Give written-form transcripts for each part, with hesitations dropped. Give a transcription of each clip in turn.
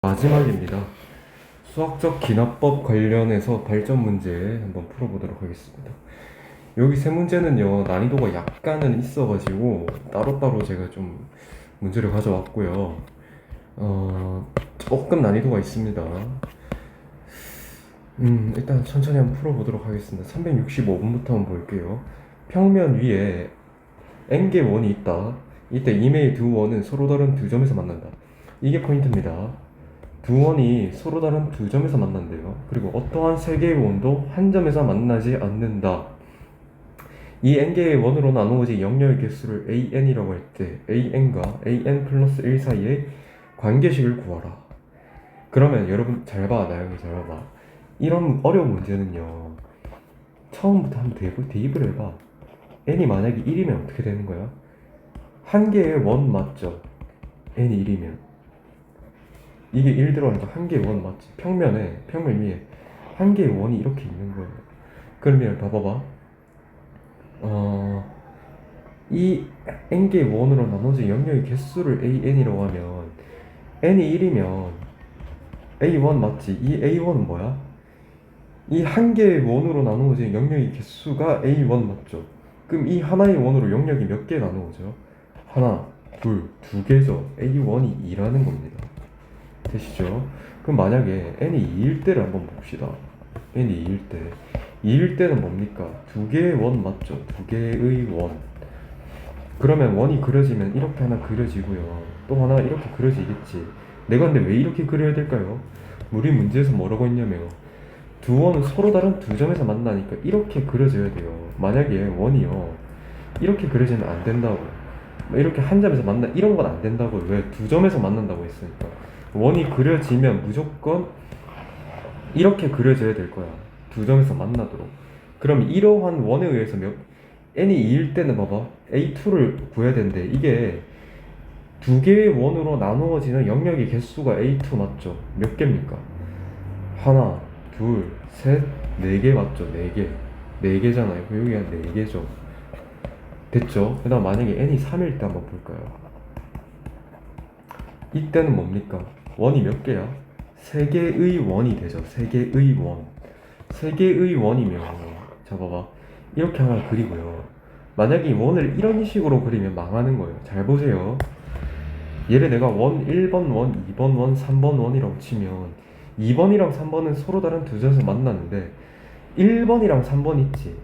마지막입니다. 수학적 기납법 관련해서 발전 문제 한번 풀어보도록 하겠습니다. 여기 세 문제는요, 난이도가 약간은 있어가지고 따로따로 제가 좀 문제를 가져왔고요. 조금 난이도가 있습니다. 일단 천천히 한번 풀어보도록 하겠습니다. 365번부터 한번 볼게요. 평면 위에 n개 원이 있다. 이때 이메일 두 원은 서로 다른 두 점에서 만난다. 이게 포인트입니다. 두 원이 서로 다른 두 점에서 만난대요. 그리고 어떠한 세 개의 원도 한 점에서 만나지 않는다. 이 n개의 원으로 나누어진 영역의 개수를 an이라고 할 때 an과 an 플러스 1 사이의 관계식을 구하라. 그러면 여러분 잘 봐, 나영이 잘 봐봐. 이런 어려운 문제는요, 처음부터 한번 대입을 해봐. n이 만약에 1이면 어떻게 되는 거야? 한 개의 원 맞죠? n이 1이면 이게 1 들어가니까 한 개의 원 맞지? 평면 위에 한 개의 원이 이렇게 있는 거예요. 그러면 봐봐봐. 이 n개의 원으로 나눠진 영역의 개수를 an이라고 하면 n이 1이면 a1 맞지? 이 a1은 뭐야? 이 한 개의 원으로 나누어진 영역의 개수가 a1 맞죠? 그럼 이 하나의 원으로 영역이 몇 개 나누어져? 하나, 둘, 두 개죠. a1이 2라는 겁니다. 되시죠? 그럼 만약에 n이 2일 때를 한번 봅시다. n이 2일 때 2일 때는 뭡니까? 두 개의 원 맞죠? 두 개의 원. 그러면 원이 그려지면 이렇게 하나 그려지고요, 또 하나 이렇게 그려지겠지. 내가 근데 왜 이렇게 그려야 될까요? 우리 문제에서 뭐라고 했냐면 두 원은 서로 다른 두 점에서 만나니까 이렇게 그려져야 돼요. 만약에 원이요 이렇게 그려지면 안 된다고. 이렇게 한 점에서 만나 이런 건 안 된다고. 왜? 두 점에서 만난다고 했으니까. 원이 그려지면 무조건 이렇게 그려져야 될 거야. 두 점에서 만나도록. 그럼 이러한 원에 의해서 n이 2일 때는 봐봐, a2를 구해야 되는데 이게 두 개의 원으로 나누어지는 영역의 개수가 a2 맞죠? 몇 개입니까? 하나, 둘, 셋, 네 개 맞죠? 네 개. 네 개잖아요. 여기가 네 개죠. 됐죠? 그 다음 만약에 n이 3일 때 한번 볼까요? 이때는 뭡니까? 원이 몇 개야? 세 개의 원이 되죠. 세 개의 원. 세 개의 원이면, 자 봐봐, 이렇게 하나 그리고요, 만약에 이 원을 이런 식으로 그리면 망하는 거예요. 잘 보세요. 얘를 내가 원 1번 원, 2번 원, 3번 원이라고 치면 2번이랑 3번은 서로 다른 두 점에서 만나는데 1번이랑 3번 있지,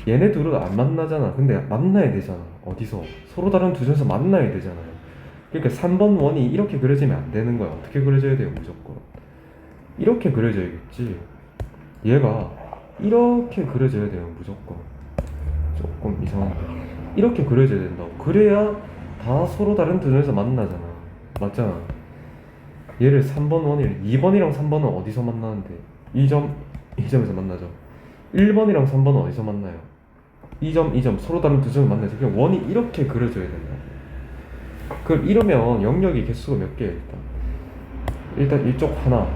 얘네 둘은 안 만나잖아. 근데 만나야 되잖아. 어디서? 서로 다른 두 점에서 만나야 되잖아요. 그러니까 3번 원이 이렇게 그려지면 안 되는 거야. 어떻게 그려져야 돼요? 무조건 이렇게 그려져야겠지. 얘가 이렇게 그려져야 돼요. 무조건. 조금 이상한데 이렇게 그려져야 된다고. 그래야 다 서로 다른 두 점에서 만나잖아. 맞잖아. 얘를 3번 원을 2번이랑 3번은 어디서 만나는데? 이 점에서 만나죠. 1번이랑 3번은 어디서 만나요? 이 점 서로 다른 두 점을 만나죠. 그냥 원이 이렇게 그려져야 된다. 그럼 이러면 영역의 개수가 몇 개야? 일단 이쪽 하나,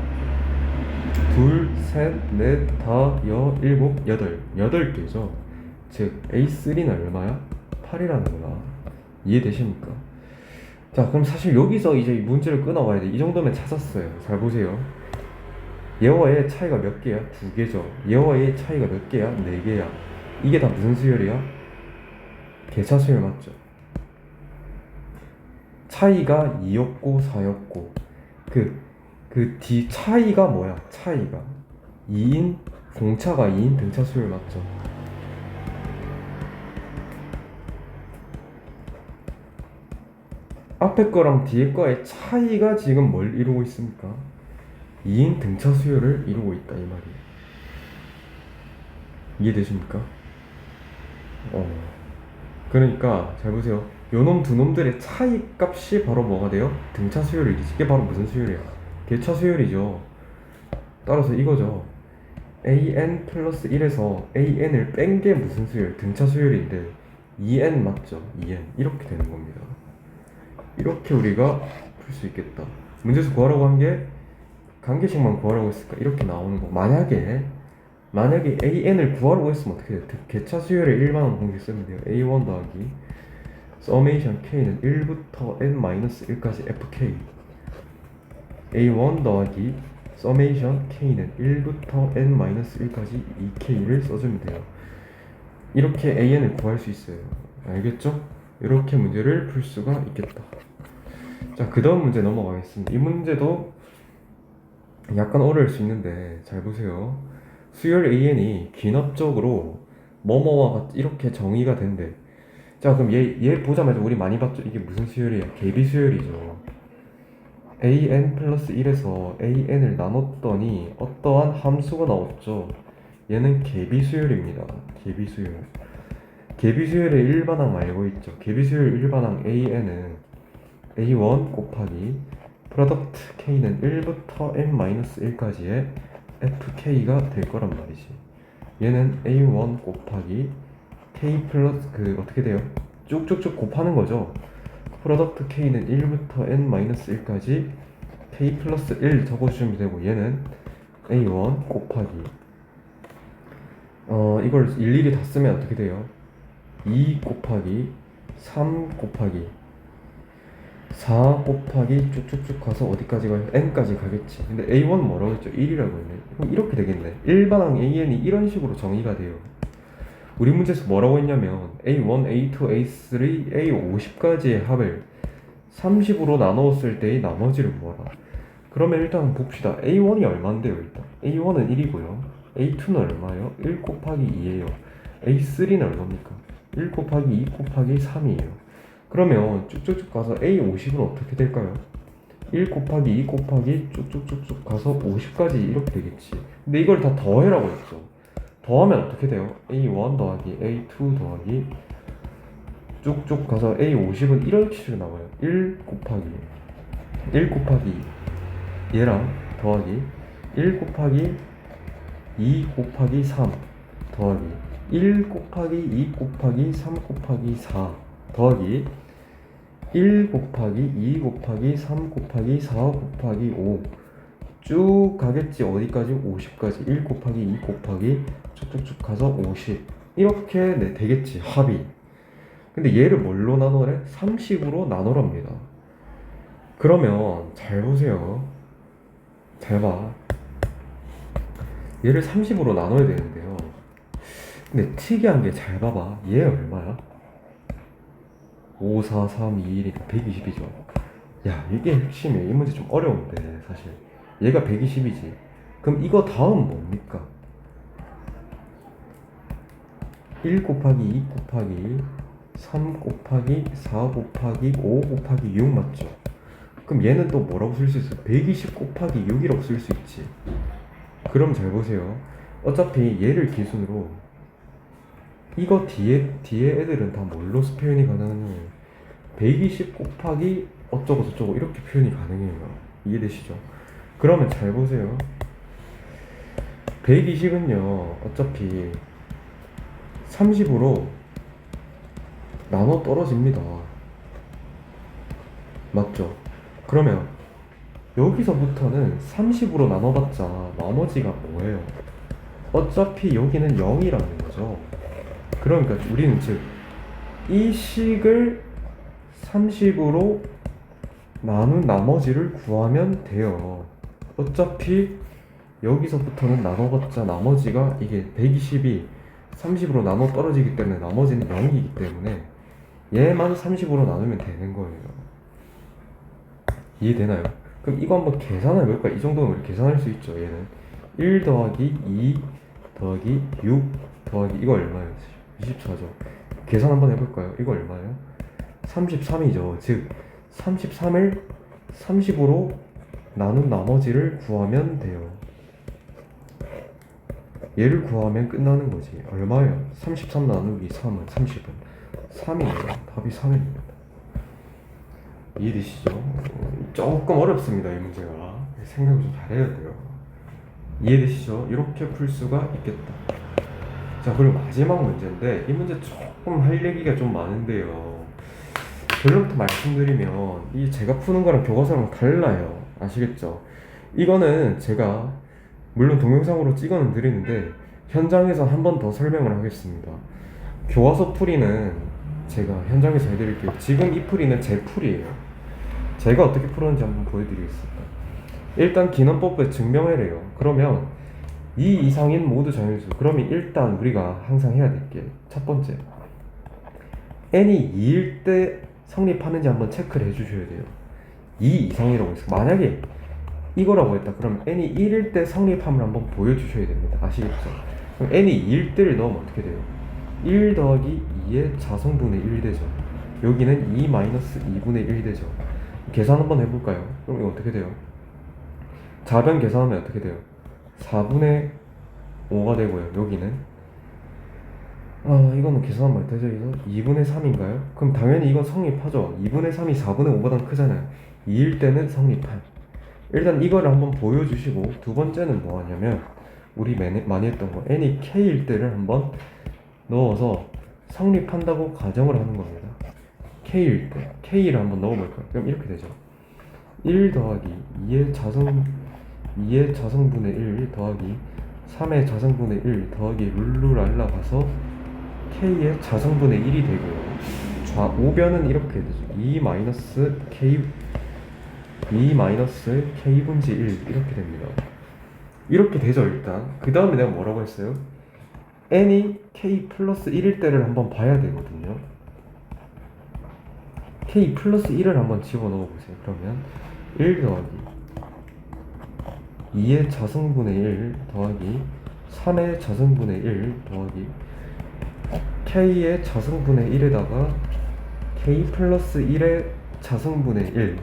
둘, 셋, 넷, 다, 일곱, 여덟 개죠. 즉 A3는 얼마야? 8이라는 거야. 이해되십니까? 자, 그럼 사실 여기서 이제 이 문제를 끊어가야 돼. 이 정도면 찾았어요. 잘 보세요. 얘와 얘의 차이가 몇 개야? 두 개죠. 얘와 얘의 차이가 몇 개야? 네 개야. 이게 다 무슨 수열이야? 개차 수열 맞죠? 차이가 2였고 4였고 그 뒤 차이가 뭐야? 차이가 2인, 공차가 2인 등차 수열 맞죠? 앞에 거랑 뒤에 거의 차이가 지금 뭘 이루고 있습니까? 2인 등차 수열을 이루고 있다 이 말이에요. 이해되십니까? 그러니까 잘 보세요. 요놈 두 놈들의 차이 값이 바로 뭐가 돼요? 등차 수열이지. 이게 바로 무슨 수열이야? 개차 수열이죠. 따라서 이거죠. an 플러스 1에서 an을 뺀 게 무슨 수열? 등차 수열인데 2n 맞죠? 2n 이렇게 되는 겁니다. 이렇게 우리가 풀 수 있겠다. 문제에서 구하라고 한 게 관계식만 구하라고 했을까? 이렇게 나오는 거. 만약에 an을 구하라고 했으면 어떻게 돼? 개차 수열의 일반항 공식 쓰면 돼요. a1 더하기 summation k는 1부터 n-1까지 fk, a1 더하기 서메이션 k는 1부터 n-1까지 2k를 써주면 돼요. 이렇게 an을 구할 수 있어요. 알겠죠? 이렇게 문제를 풀 수가 있겠다. 자, 그 다음 문제 넘어가겠습니다. 이 문제도 약간 어려울 수 있는데 잘 보세요. 수열 an이 귀납적으로 뭐뭐와 같이 이렇게 정의가 된대. 자, 그럼 얘 보자마자 우리 많이 봤죠? 이게 무슨 수열이에요? 개비수열이죠. an 플러스 1에서 an을 나눴더니 어떠한 함수가 나왔죠? 얘는 개비수열입니다. 개비수열. 개비수열의 일반항 알고 있죠? 개비수열 일반항 an은 a1 곱하기 프로덕트 k는 1부터 n-1까지의 fk가 될 거란 말이지. 얘는 a1 곱하기 k 플러스 어떻게 돼요? 쭉쭉쭉 곱하는 거죠. 프로덕트 k는 1부터 n-1까지 k 플러스 1 적어주시면 되고, 얘는 a1 곱하기 이걸 일일이 다 쓰면 어떻게 돼요? 2 곱하기 3 곱하기 4 곱하기 쭉쭉쭉 가서 어디까지 가요? n까지 가겠지. 근데 a1 뭐라고 했죠? 1이라고 했네. 그럼 이렇게 되겠네. 일반항 an이 이런 식으로 정의가 돼요. 우리 문제에서 뭐라고 했냐면 a1, a2, a3, a50까지의 합을 30으로 나누었을 때의 나머지를 구하라. 그러면 일단 봅시다. a1이 얼마인데요? 일단 a1은 1이고요. a2는 얼마예요? 1 곱하기 2예요. a3는 얼마입니까? 1 곱하기 2 곱하기 3이에요. 그러면 쭉쭉쭉 가서 A50은 어떻게 될까요? 1 곱하기 2 곱하기 쭉쭉쭉쭉 가서 50까지 이렇게 되겠지. 근데 이걸 다 더해라고 했죠. 더하면 어떻게 돼요? A1 더하기 A2 더하기 쭉쭉 가서 A50은 이런 식으로 나와요. 1 곱하기 얘랑 더하기 1 곱하기 2 곱하기 3 더하기 1 곱하기 2 곱하기 3 곱하기 4 더하기 1 곱하기 2 곱하기 3 곱하기 4 곱하기 5 쭉 가겠지. 어디까지? 50까지. 1 곱하기 2 곱하기 쭉쭉쭉 가서 50 이렇게 되겠지. 합이. 근데 얘를 뭘로 나누래? 30으로 나누랍니다. 그러면 잘 보세요. 잘 봐. 얘를 30으로 나눠야 되는데요. 근데 특이한 게 잘 봐봐. 얘 얼마야? 5, 4, 3, 2, 1이니까 120이죠. 야, 이게 핵심이에요. 이 문제 좀 어려운데 사실 얘가 120이지. 그럼 이거 다음 뭡니까? 1 곱하기 2 곱하기 3 곱하기 4 곱하기 5 곱하기 6 맞죠? 그럼 얘는 또 뭐라고 쓸 수 있어? 120 곱하기 6이라고 쓸 수 있지. 그럼 잘 보세요. 어차피 얘를 기준으로 이거 뒤에 애들은 다 뭘로 표현이 가능해요? 120 곱하기 어쩌고 저쩌고 이렇게 표현이 가능해요. 이해되시죠? 그러면 잘 보세요. 120은요 어차피 30으로 나눠 떨어집니다. 맞죠? 그러면 여기서부터는 30으로 나눠봤자 나머지가 뭐예요? 어차피 여기는 0이라는 거죠. 그러니까 우리는 즉 이 식을 30으로 나눈 나머지를 구하면 돼요. 어차피 여기서부터는 나눠봤자 나머지가 이게 120이 30으로 나눠 떨어지기 때문에 나머지는 0이기 때문에 얘만 30으로 나누면 되는 거예요. 이해되나요? 그럼 이거 한번 계산해 볼까? 이 정도는 우리 계산할 수 있죠. 얘는 1 더하기 2 더하기 6 더하기 이거 얼마예요? 24죠. 계산 한번 해볼까요? 이거 얼마예요? 33이죠. 즉 33을 30으로 나눈 나머지를 구하면 돼요. 얘를 구하면 끝나는 거지. 얼마예요? 33 나누기 3은 30은 3이에요. 답이 3입니다. 이해되시죠? 조금 어렵습니다. 이 문제가 생각을 좀 잘해야 돼요. 이해되시죠? 이렇게 풀 수가 있겠다. 자, 그리고 마지막 문제인데 이 문제 조금 할 얘기가 좀 많은데요. 결론부터 말씀드리면 이 제가 푸는 거랑 교과서랑 달라요. 아시겠죠? 이거는 제가 물론 동영상으로 찍어는 드리는데 현장에서 한 번 더 설명을 하겠습니다. 교과서 풀이는 제가 현장에서 해드릴게요. 지금 이 풀이는 제 풀이에요. 제가 어떻게 풀었는지 한번 보여드리겠습니다. 일단 기넘법에 증명해래요. 그러면 이 이상인 모두 정일수. 그러면 일단 우리가 항상 해야 될 게 첫 번째, n이 2일 때 성립하는지 한번 체크를 해주셔야 돼요. 2 이상이라고 했어. 만약에 이거라고 했다. 그럼 n이 1일 때 성립함을 한번 보여주셔야 됩니다. 아시겠죠? 그럼 n이 2일 때를 넣으면 어떻게 돼요? 1 더하기 2의 자성분의 1 되죠. 여기는 2 마이너스 2분의 1 되죠. 계산 한번 해볼까요? 그럼 이거 어떻게 돼요? 자변 계산하면 어떻게 돼요? 4분의 5가 되고요. 여기는 이거는 계산하면 어떻게 되죠? 2분의 3인가요? 그럼 당연히 이건 성립하죠. 2분의 3이 4분의 5보다 크잖아요. 2일 때는 성립한. 일단 이걸 한번 보여주시고, 두 번째는 뭐 하냐면 우리 많이 했던 거, n이 k일 때를 한번 넣어서 성립한다고 가정을 하는 겁니다. k일 때 k를 한번 넣어볼까요? 그럼 이렇게 되죠. 1 더하기 2의 자성분의 1 더하기 3의 자성분의 1 더하기 룰루랄라 가서 k의 자성분의 1이 되고요. 우변은 이렇게 되죠. 2 마이너스 k분지 1 이렇게 됩니다. 이렇게 되죠. 일단 그 다음에 내가 뭐라고 했어요? n이 k 플러스 1일 때를 한번 봐야 되거든요. k 플러스 1을 한번 집어넣어 보세요. 그러면 1 더하기 2의 자성분의 1 더하기 3의 자성분의 1 더하기 k의 자성분의 1에다가 k 플러스 1의 자성분의 1,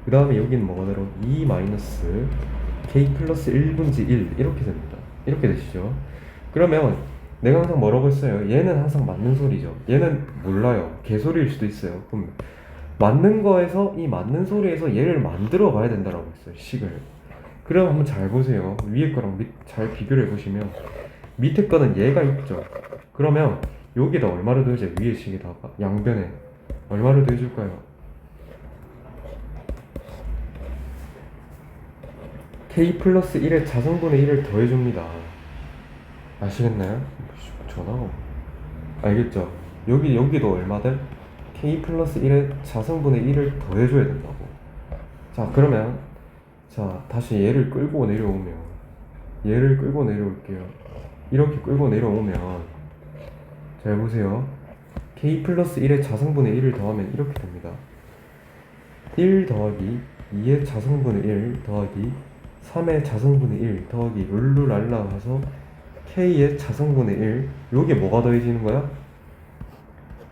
그 다음에 여기는 뭐가 들어? 2 마이너스 k 플러스 1분지 1 이렇게 됩니다. 이렇게 되시죠? 그러면 내가 항상 뭐라고 했어요? 얘는 항상 맞는 소리죠. 얘는 몰라요. 개소리일 수도 있어요. 그럼 맞는 거에서, 이 맞는 소리에서 얘를 만들어 봐야 된다라고 했어요. 식을. 그럼 한번 잘 보세요. 위에 거랑 잘 비교를 해보시면 밑에 거는 얘가 있죠. 그러면 여기다 얼마를 더해줘요? 위에 식에다가 양변에 얼마를 더해줄까요? k 플러스 1의 자성분의 1을 더해줍니다. 아시겠나요? 전화가 알겠죠? 여기도 얼마들? k 플러스 1의 자성분의 1을 더해줘야 된다고. 자, 그러면 자, 다시 얘를 끌고 내려오면, 얘를 끌고 내려올게요. 이렇게 끌고 내려오면 잘 보세요. k 플러스 1의 자성분의 1을 더하면 이렇게 됩니다. 1 더하기 2의 자성분의 1 더하기 3의 자성분의 1 더하기 룰루랄라 해서 k의 자성분의 1, 요게 뭐가 더해지는 거야?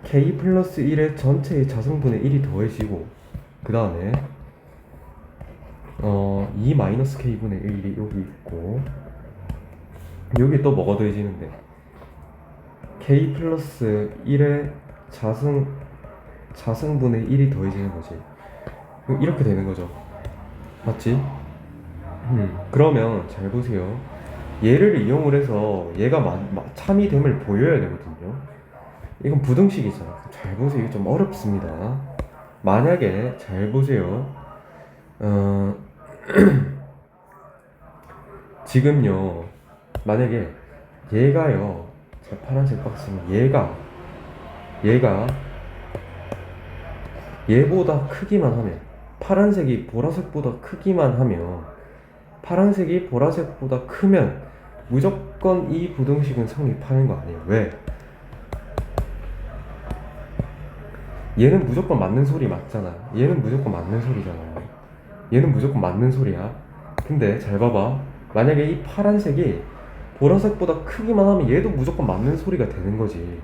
k 플러스 1의 전체의 자성분의 1이 더해지고, 그 다음에 2 마이너스 k분의 1이 여기 있고, 여기 또 뭐가 더해지는데 k 플러스 1의 자성분의 1이 더해지는 거지. 이렇게 되는 거죠. 맞지? 그러면 잘 보세요. 얘를 이용을 해서 얘가 참이 됨을 보여야 되거든요. 이건 부등식이잖아. 잘 보세요. 이게 좀 어렵습니다. 만약에 잘 보세요. 지금요, 만약에 얘가요, 제 파란색 박스는 얘가 얘보다 크기만 하면, 파란색이 보라색보다 크기만 하면, 파란색이 보라색보다 크면 무조건 이 부등식은 성립하는 거 아니에요. 왜? 얘는 무조건 맞는 소리 맞잖아. 얘는 무조건 맞는 소리잖아요. 얘는 무조건 맞는 소리야. 근데 잘 봐봐. 만약에 이 파란색이 보라색보다 크기만 하면 얘도 무조건 맞는 소리가 되는 거지.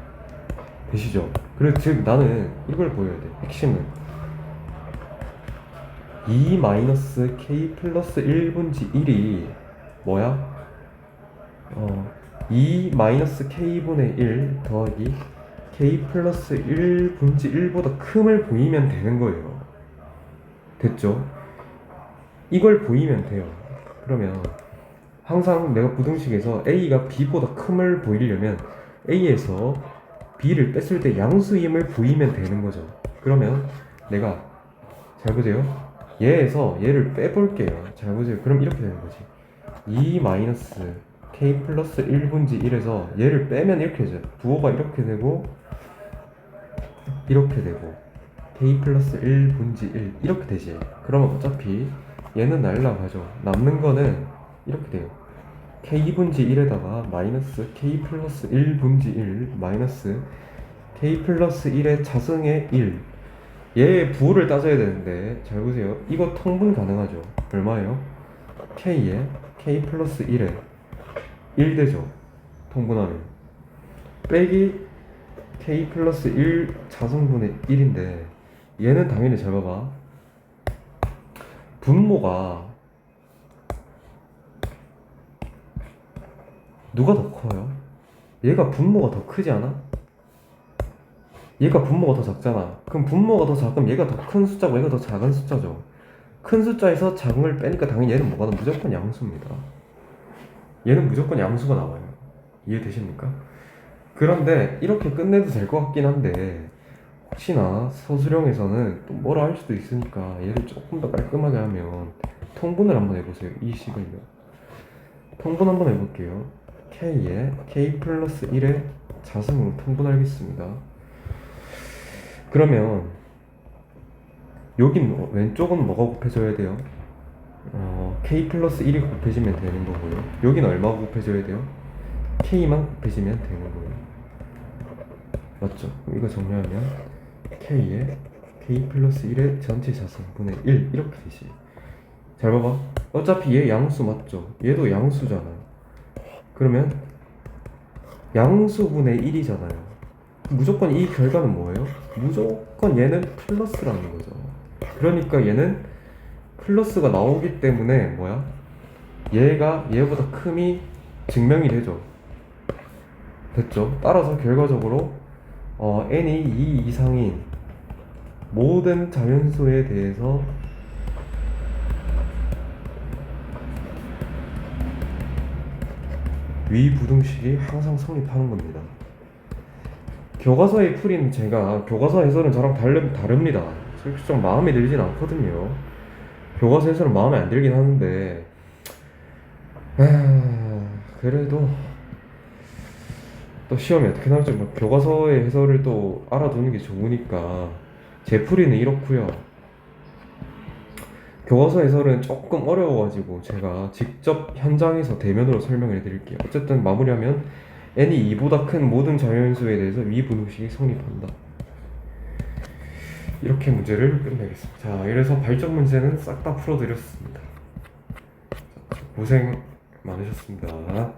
되시죠? 그래서 즉 나는 이걸 보여야 돼. 핵심은 2 마이너스 k 플러스 1분지 1이 뭐야? 2 마이너스 k분의 1 더하기 k 플러스 1분지 1보다 큼을 보이면 되는 거예요. 됐죠? 이걸 보이면 돼요. 그러면 항상 내가 부등식에서 a가 b보다 큼을 보이려면 a에서 b를 뺐을 때 양수임을 보이면 되는 거죠. 그러면 내가 잘 보세요. 얘에서 얘를 빼볼게요. 잘 보세요. 그럼 이렇게 되는 거지. 2 마이너스 k 플러스 1분지 1에서 얘를 빼면 이렇게 되죠. 부호가 이렇게 되고 이렇게 되고 k 플러스 1분지 1 이렇게 되지. 그러면 어차피 얘는 날라가죠. 남는 거는 이렇게 돼요. K분지 1에다가 마이너스 K 플러스 1분지 1 마이너스 K 플러스 1의 자승의 1. 얘의 부호를 따져야 되는데 잘 보세요. 이거 통분 가능하죠. 얼마예요? K에 K 플러스 1에 1 되죠. 통분하면 빼기 K 플러스 1 자승분의 1인데 얘는 당연히 잘 봐봐. 분모가 누가 더 커요? 얘가 분모가 더 크지 않아? 얘가 분모가 더 작잖아. 그럼 분모가 더 작으면 얘가 더 큰 숫자고 얘가 더 작은 숫자죠. 큰 숫자에서 작은 걸 빼니까 당연히 얘는 뭐가 나 무조건 양수입니다. 얘는 무조건 양수가 나와요. 이해되십니까? 그런데 이렇게 끝내도 될 것 같긴 한데 혹시나 서술형에서는 또 뭐라 할 수도 있으니까 얘를 조금 더 깔끔하게 하면 통분을 한번 해보세요. 이 식을요. 통분 한번 해볼게요. K에 K 플러스 1의 자승으로 통분하겠습니다. 그러면 여긴 왼쪽은 뭐가 곱해져야 돼요? K 플러스 1이 곱해지면 되는 거고요. 여기는 얼마가 곱해져야 돼요? K만 곱해지면 되는 거예요. 맞죠? 이거 정리하면 K에 K 플러스 1의 전체 자승분의 1 이렇게 되지. 잘 봐봐. 어차피 얘 양수 맞죠? 얘도 양수잖아요. 그러면 양수분의 1이잖아요. 무조건 이 결과는 뭐예요? 무조건 얘는 플러스라는 거죠. 그러니까 얘는 플러스가 나오기 때문에 뭐야? 얘가 얘보다 큼이 증명이 되죠. 됐죠? 따라서 결과적으로 n이 2 이상인 모든 자연수에 대해서 위부등식이 항상 성립하는 겁니다. 교과서의 풀이는 제가 교과서 해설은 저랑 다릅니다. 솔직히 좀 마음에 들진 않거든요. 교과서 해설은 마음에 안 들긴 하는데 그래도 또 시험이 어떻게 나올지 뭐 교과서의 해설을 또 알아두는 게 좋으니까 제 풀이는 이렇고요. 교과서 해설은 조금 어려워가지고 제가 직접 현장에서 대면으로 설명을 해드릴게요. 어쨌든 마무리하면 n이 2보다 큰 모든 자연수에 대해서 위분식이 성립한다. 이렇게 문제를 끝내겠습니다. 자, 이래서 발전 문제는 싹 다 풀어드렸습니다. 고생 많으셨습니다.